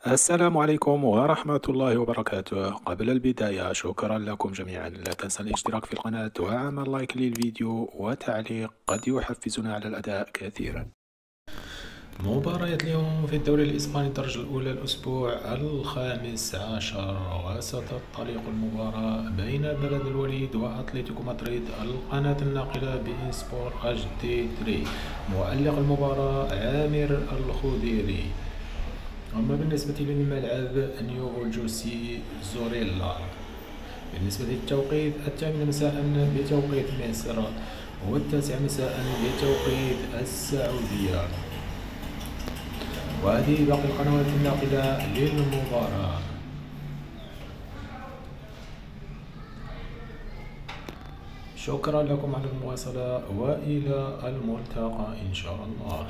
السلام عليكم ورحمة الله وبركاته. قبل البداية شكرا لكم جميعا، لا تنسى الاشتراك في القناة وعمل لايك للفيديو وتعليق قد يحفزنا على الأداء كثيرا. مباريات اليوم في الدوري الإسباني الدرجة الأولى الأسبوع الخامس عشر، وستنطلق المباراة بين بلد الوليد وأتلتيكو مدريد. القناة الناقلة بإن سبور اتش دي 3. مؤلق المباراة عامر الخديري. أما بالنسبة للملعب نيو جوسي زوريلا. بالنسبة للتوقيت 8 مساء بتوقيت مصر و9 مساء بتوقيت السعودية. وهذه باقي القنوات الناقلة للمباراة. شكرا لكم على المواصلة وإلى الملتقى إن شاء الله.